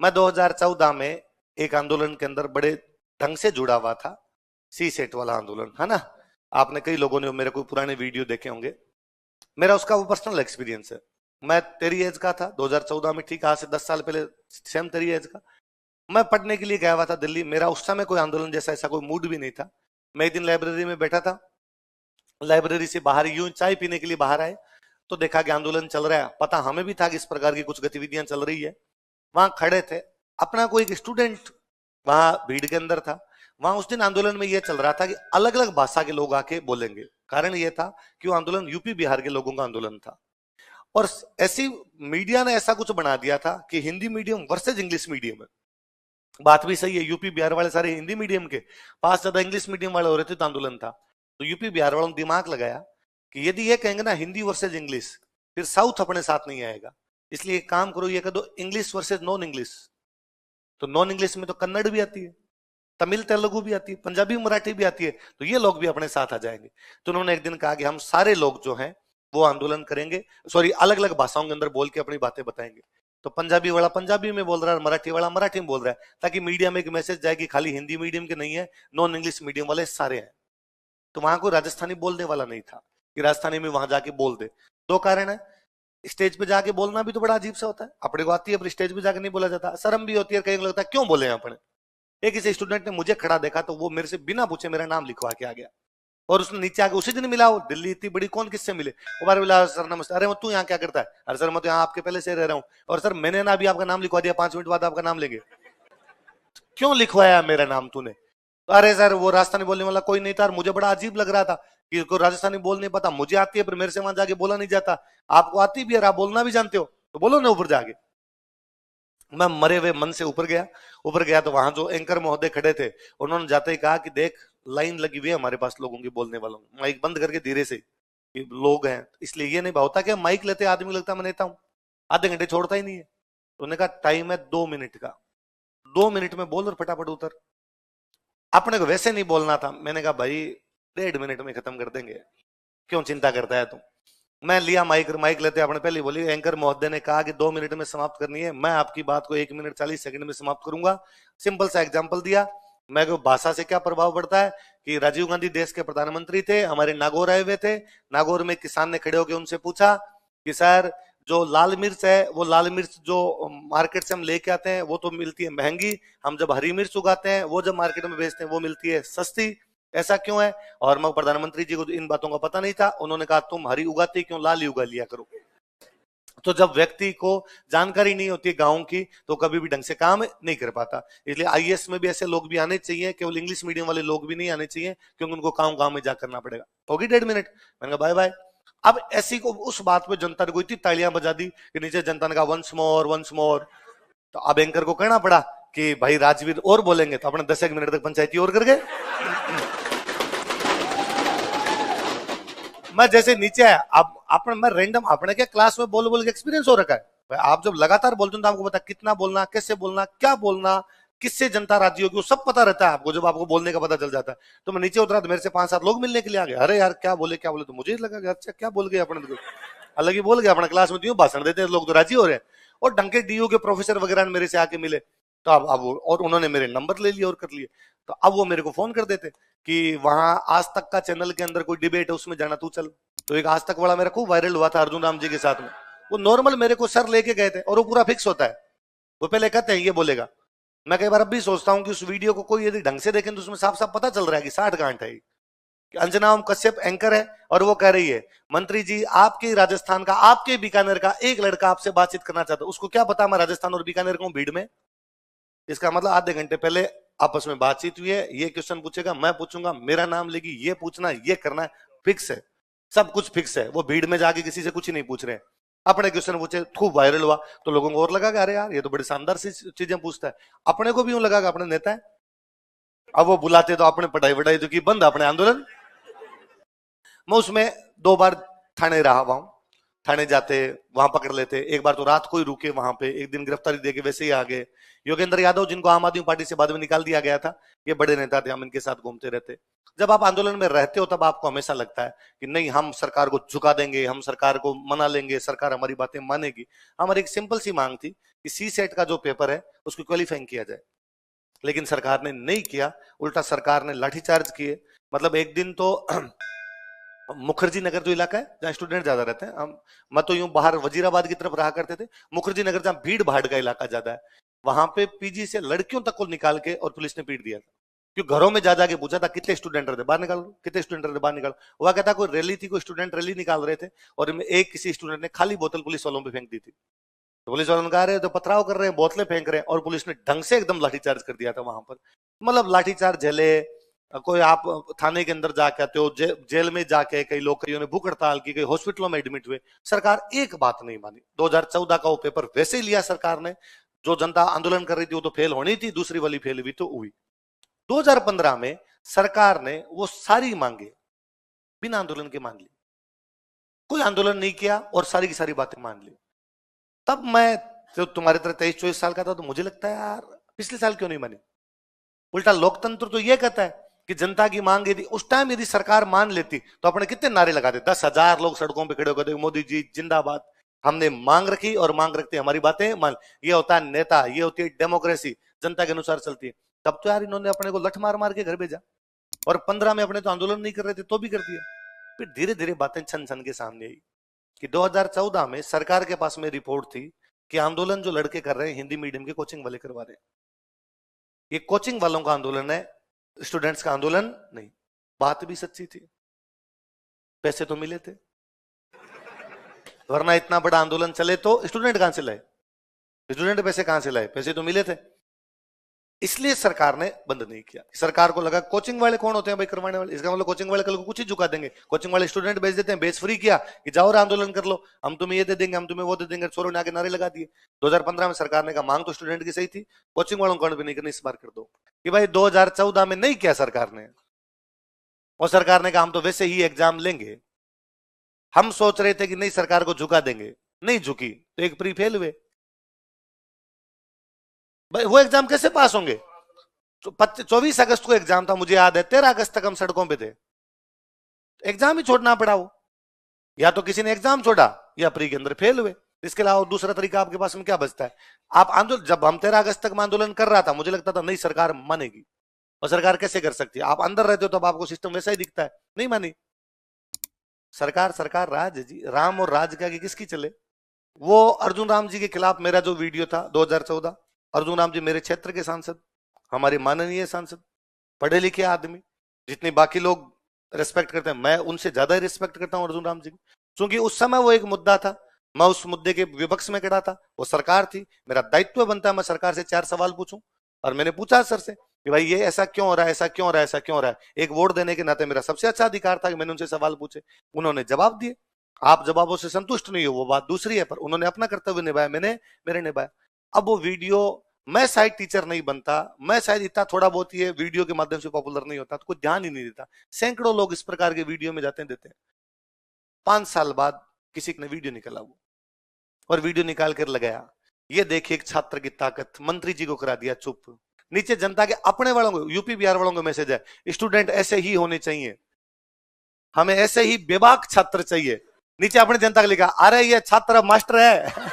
मैं 2014 में एक आंदोलन के अंदर बड़े ढंग से जुड़ा हुआ था, सी सेट वाला आंदोलन, है ना। आपने कई लोगों ने मेरे कोई पुराने वीडियो देखे होंगे। मेरा उसका वो पर्सनल एक्सपीरियंस है। मैं तेरी एज का था 2014 में, ठीक आज से 10 साल पहले, सेम तेरी एज का। मैं पढ़ने के लिए गया हुआ था दिल्ली। मेरा उस समय कोई आंदोलन जैसा ऐसा कोई मूड भी नहीं था। मैं एक दिन लाइब्रेरी में बैठा था, लाइब्रेरी से बाहर यूं चाय पीने के लिए बाहर आए तो देखा कि आंदोलन चल रहा है। पता हमें भी था कि इस प्रकार की कुछ गतिविधियां चल रही है। वहां खड़े थे, अपना कोई एक स्टूडेंट वहां भीड़ के अंदर था। वहां उस दिन आंदोलन में यह चल रहा था कि अलग अलग भाषा के लोग आके बोलेंगे। कारण यह था कि वो आंदोलन यूपी बिहार के लोगों का आंदोलन था। और ऐसी मीडिया ने ऐसा कुछ बना दिया था कि Hindi medium versus English medium है। बात भी सही है, यूपी बिहार वाले सारे हिंदी मीडियम के, पास ज्यादा इंग्लिश मीडियम वाले हो रहे थे तो आंदोलन था। तो यूपी बिहार वालों ने दिमाग लगाया कि यदि ये कहेंगे ना हिंदी वर्सेज इंग्लिश, फिर साउथ अपने साथ नहीं आएगा। इसलिए एक काम करो, ये कह दो इंग्लिश वर्सेज नॉन इंग्लिश। तो नॉन इंग्लिश में तो कन्नड़ भी आती है, तमिल तेलुगु भी आती है, पंजाबी मराठी भी आती है, तो ये लोग भी अपने साथ आ जाएंगे। तो उन्होंने एक दिन कहा कि हम सारे लोग जो हैं वो आंदोलन करेंगे, सॉरी अलग अलग भाषाओं के अंदर बोल के अपनी बातें बताएंगे। तो पंजाबी वाला पंजाबी में बोल रहा है, मराठी वाला मराठी में बोल रहा है, ताकि मीडिया में एक मैसेज जाए कि खाली हिंदी मीडियम के नहीं है, नॉन इंग्लिश मीडियम वाले सारे हैं। तो वहां कोई राजस्थानी बोलने वाला नहीं था कि राजस्थानी में वहां जाके बोल दे। दो कारण है, स्टेज पे जाके बोलना भी तो बड़ा अजीब सा होता है, अपने को आती है पर स्टेज पे जाके नहीं बोला जाता, शर्म भी होती है, कहीं लगता है क्यों बोले अपने। एक किसी स्टूडेंट ने मुझे खड़ा देखा तो वो मेरे से बिना पूछे मेरा नाम लिखवा के आ गया। और उसने नीचे आके उसी दिन मिला, वो दिल्ली इतनी बड़ी कौन किससे मिले, वो बार मिला, सर नमस्ते, अरे तू यहाँ क्या करता है, अरे सर मैं तो यहाँ आपके पहले से रह रहा हूँ, और सर मैंने ना अभी आपका नाम लिखवा दिया, 5 मिनट बाद आपका नाम लेंगे। क्यों लिखवाया मेरा नाम तूने। तो अरे सर वो राजस्थानी बोलने वाला कोई नहीं था, और मुझे बड़ा अजीब लग रहा था कि कोई राजस्थानी बोल नहीं पता, मुझे आती है पर मेरे से वहां जाके बोला नहीं जाता, आपको आती भी है, आप बोलना भी जानते हो तो बोलो ना ऊपर जाके। मैं मरे हुए मन से ऊपर गया। ऊपर गया तो वहां जो एंकर महोदय खड़े थे, उन्होंने जाते ही कहा कि देख लाइन लगी हुई है हमारे पास लोगों की बोलने वालों, माइक बंद करके धीरे से, कि लोग हैं। इसलिए ये नहीं होता कि माइक लेते आदमी लगता मैं नेता हूं, आधे घंटे छोड़ता ही नहीं है। तो उन्होंने कहा टाइम है 2 मिनट का, 2 मिनट में बोल और फटाफट उतर। अपने को वैसे नहीं बोलना था, मैंने कहा भाई 1.5 मिनट में खत्म कर देंगे, क्यों चिंता करता है तुम। मैं लिया माइक, माइक लेते आपने पहले बोली एंकर महोदय ने कहा कि 2 मिनट में समाप्त करनी है, मैं आपकी बात को 1 मिनट 40 सेकंड में समाप्त करूंगा। सिंपल सा एग्जांपल दिया। मैं को भाषा से क्या प्रभाव पड़ता है कि राजीव गांधी देश के प्रधानमंत्री थे, हमारे नागौर आए हुए थे। नागौर में किसान ने खड़े होकर उनसे पूछा कि सर जो लाल मिर्च है, वो लाल मिर्च जो मार्केट से हम लेके आते हैं वो तो मिलती है महंगी, हम जब हरी मिर्च उगाते हैं वो जब मार्केट में बेचते हैं वो मिलती है सस्ती, ऐसा क्यों है। और मैं प्रधानमंत्री जी को इन बातों का पता नहीं था। उन्होंने कहा तुम हरी उगाती क्यों, लाल ही उगा लिया करो। तो जब व्यक्ति को जानकारी नहीं होती गांव की तो कभी भी ढंग से काम नहीं कर पाता। इसलिए आईएएस में भी ऐसे लोग भी आने चाहिए, केवल इंग्लिश मीडियम वाले लोग भी नहीं आने चाहिए, क्योंकि उनको गांव गांव में जा करना पड़ेगा। होगी 1.5 मिनट, मैंने कहा बाय बाय। अब ऐसी को उस बात पे जनता ने कोई इतनी तालियां बजा दी कि नीचे जनता ने कहा वंस मोर वंस मोर। तो अब एंकर को कहना पड़ा कि भाई राजवीर और बोलेंगे तो अपने 10 मिनट तक पंचायती और कर गए। मैं जैसे नीचे आया, अब अपने मैं रैंडम अपने के क्लास में बोल बोल के एक्सपीरियंस हो रखा है भाई। आप जब लगातार बोलते हो तो आपको पता कितना बोलना, कैसे बोलना, क्या बोलना, किससे जनता राजी होगी, वो सब पता रहता है आपको जब आपको बोलने का पता चल जाता है। तो मैं नीचे उतरा तो मेरे से 5-7 लोग मिलने के लिए आ गए। अरे यार क्या बोले क्या बोले, तो मुझे लगा अच्छा क्या बोल गए अपने, तो अलग ही बोल गया अपना। क्लास में तो भाषण देते हैं लोग तो राजी हो रहे हैं। और डंके डीयू के प्रोफेसर वगैरह मेरे से आके मिले, तो अब और उन्होंने मेरे नंबर ले लिए और कर लिए। तो अब वो मेरे को फोन कर देते कि वहां आज तक का चैनल के अंदर कोई डिबेट है उसमें जाना, तू चल। तो एक आज तक वाला मेरा खूब वायरल हुआ था अर्जुन राम जी के साथ में। वो नॉर्मल मेरे को सर लेके गए थे और वो पूरा फिक्स होता है, वो पहले कहते हैं ये बोलेगा। मैं कई बार अब भी सोचता हूँ कि उस वीडियो को कोई यदि ढंग से देखें तो उसमें साफ साफ पता चल रहा है कि 60 गांठ है। कि अंजना कश्यप एंकर है और वो कह रही है मंत्री जी आपके राजस्थान का, आपके बीकानेर का एक लड़का आपसे बातचीत करना चाहता है, उसको क्या पता मैं राजस्थान और बीकानेर का हूं भीड़ में। इसका मतलब आधे घंटे पहले आपस में बातचीत हुई है, ये क्वेश्चन पूछेगा, मैं पूछूंगा, मेरा नाम लेगी, ये पूछना ये करना है, फिक्स है, सब कुछ फिक्स है। वो भीड़ में जाके किसी से कुछ नहीं पूछ रहे हैं। अपने क्वेश्चन पूछे, खूब वायरल हुआ तो लोगों को और लगा कि अरे यार ये तो बड़ी शानदार सी चीजें पूछता है। अपने को भी यूं लगा कि अपने नेता है। अब वो बुलाते तो अपने पढ़ाई वढ़ाई तो की बंद, अपने आंदोलन। मैं उसमें 2 बार थाने रहा हुआ हूं। थाने जाते, वहां पकड़ लेते, एक बार तो रात को ही रुके वहां पे, एक दिन गिरफ्तारी देके वैसे ही आ गए। योगेंद्र यादव जिनको आम आदमी पार्टी से बाद में निकाल दिया गया था, ये बड़े नेता थे, हम इनके साथ घूमते रहते। जब आप आंदोलन में रहते हो तब आपको हमेशा लगता है कि नहीं, हम सरकार को झुका देंगे, हम सरकार को मना लेंगे, सरकार हमारी बातें मानेगी। हमारी एक सिंपल सी मांग थी कि सी सेट का जो पेपर है उसको क्वालिफाइंग किया जाए, लेकिन सरकार ने नहीं किया। उल्टा सरकार ने लाठीचार्ज किए। मतलब एक दिन तो मुखर्जी नगर जो इलाका है जहाँ स्टूडेंट ज्यादा रहते हैं, हम मैं तो यूं बाहर वजीराबाद की तरफ रहा करते थे, मुखर्जी नगर जहाँ भीड़ भाड़ का इलाका ज्यादा है, वहां पे पीजी से लड़कियों तक को निकाल के और पुलिस ने पीट दिया था। क्योंकि घरों में जा जाके पूछा था कितने स्टूडेंट रहते, बाहर निकालो, कितने स्टूडेंट रहते, बाहर निकालो। वह कहता कोई रैली थी, कोई स्टूडेंट रैली निकाल रहे थे, और एक किसी स्टूडेंट ने खाली बोतल पुलिस वालों पे फेंक दी थी। तो पुलिस वालों ने कहा रहे तो पथराव कर रहे हैं, बोतलें फेंक रहे हैं, और पुलिस ने ढंग से एकदम लाठीचार्ज कर दिया था वहां पर। मतलब लाठीचार्ज झेले। कोई आप थाने के अंदर जाके आते हो, जेल में जाके कई लोग, कईयों ने भूख हड़ताल की, कई हॉस्पिटलों में एडमिट हुए, सरकार एक बात नहीं मानी। 2014 का वो पेपर वैसे ही लिया सरकार ने। जो जनता आंदोलन कर रही थी वो तो फेल होनी थी, दूसरी वाली फेल भी तो हुई। 2015 में सरकार ने वो सारी मांगे बिना आंदोलन के मान ली, कोई आंदोलन नहीं किया और सारी की सारी बातें मान ली। तब मैं जो तुम्हारे तरह 23-24 साल का था, तो मुझे लगता है यार पिछले साल क्यों नहीं मानी। उल्टा लोकतंत्र तो ये कहता है कि जनता की मांग यदि उस टाइम यदि सरकार मान लेती तो अपने कितने नारे लगाते, 10,000 लोग सड़कों पे खड़े होकर मोदी जी जिंदाबाद। हमने मांग रखी और मांग रखते हमारी बातें मान। ये होता है नेता, ये होती है डेमोक्रेसी, जनता के अनुसार चलती है। तब तो यार इन्होंने अपने को लठ मार मार के घर भेजा, और 15 में अपने तो आंदोलन नहीं कर रहे थे तो भी कर दिया। फिर धीरे धीरे बातें छन छन के सामने आई कि 2014 में सरकार के पास में रिपोर्ट थी कि आंदोलन जो लड़के कर रहे हैं हिंदी मीडियम के कोचिंग वाले करवा रहे हैं। ये कोचिंग वालों का आंदोलन है, स्टूडेंट्स का आंदोलन नहीं। बात भी सच्ची थी, पैसे तो मिले थे, वरना इतना बड़ा आंदोलन चले तो स्टूडेंट कहां से लाए, स्टूडेंट पैसे कहां से लाए, पैसे तो मिले थे। इसलिए सरकार ने बंद नहीं किया। सरकार को लगा कोचिंग वाले कौन होते हैं भाई करवाने वाले, इसका मतलब कोचिंग वाले कल को कुछ ही झुका देंगे। कोचिंग वाले स्टूडेंट भेज देते हैं, बेस फ्री किया कि जाओ और आंदोलन कर लो, हम तुम्हें ये दे देंगे, हम तुम्हें वो दे देंगे, छोरों ने आगे नारे लगा दिए। 2015 में सरकार ने कहा मांग तो स्टूडेंट की सही थी, कोचिंग वालों को भी नहीं करनी, इस बार कर दो। कि भाई 2014 में नहीं किया सरकार ने, और सरकार ने कहा हम तो वैसे ही एग्जाम लेंगे। हम सोच रहे थे कि नहीं सरकार को झुका देंगे, नहीं झुकी तो एक प्री फेल हुए। भाई वो एग्जाम कैसे पास होंगे। 24 अगस्त को एग्जाम था, मुझे याद है 13 अगस्त तक हम सड़कों पे थे, एग्जाम ही छोड़ना पड़ा। वो या तो किसी ने एग्जाम छोड़ा या प्री के अंदर फेल हुए, इसके अलावा दूसरा तरीका आपके पास में क्या बचता है। आप आंदोलन, जब हम 13 अगस्त तक में आंदोलन कर रहा था, मुझे लगता था नहीं सरकार मानेगी, और सरकार कैसे कर सकती है, आप अंदर रहते हो तब आपको सिस्टम वैसा ही दिखता है, नहीं मानी सरकार। सरकार राज है जी, राम और राज का किसकी चले। वो अर्जुन राम जी के खिलाफ मेरा जो वीडियो था 2014, अर्जुन राम जी मेरे क्षेत्र के सांसद, हमारे माननीय सांसद, पढ़े लिखे आदमी, जितने बाकी लोग रिस्पेक्ट करते हैं मैं उनसे ज्यादा ही रिस्पेक्ट करता हूं अर्जुन राम जी, क्योंकि उस समय वो एक मुद्दा था, मैं उस मुद्दे के विपक्ष में खड़ा था, वो सरकार थी, मेरा दायित्व बनता है मैं सरकार से 4 सवाल पूछूं। और मैंने पूछा सर से कि भाई ये ऐसा क्यों हो रहा है, ऐसा क्यों हो रहा है, ऐसा क्यों हो रहा है। एक वोट देने के नाते मेरा सबसे अच्छा अधिकार था कि मैंने उनसे सवाल पूछे, उन्होंने जवाब दिए। आप जवाबों से संतुष्ट नहीं हो वो बात दूसरी है, पर उन्होंने अपना कर्तव्य निभाया, मैंने मेरे निभाया। अब वो वीडियो, मैं शायद टीचर नहीं बनता, मैं शायद इतना थोड़ा बहुत ही वीडियो के माध्यम से पॉपुलर नहीं होता, तो कोई ध्यान ही नहीं देता। सैकड़ों लोग इस प्रकार के वीडियो में जाते हैं, देते हैं। 5 साल बाद किसी ने वीडियो निकाला, वो और वीडियो निकाल कर लगाया, ये देखिए एक छात्र की ताकत, मंत्री जी को करा दिया चुप। नीचे जनता के अपने वालों को, यूपी बिहार वालों को मैसेज है, स्टूडेंट ऐसे ही होने चाहिए, हमें ऐसे ही बेबाक छात्र चाहिए। नीचे अपने जनता को लिखा, अरे ये छात्र मास्टर है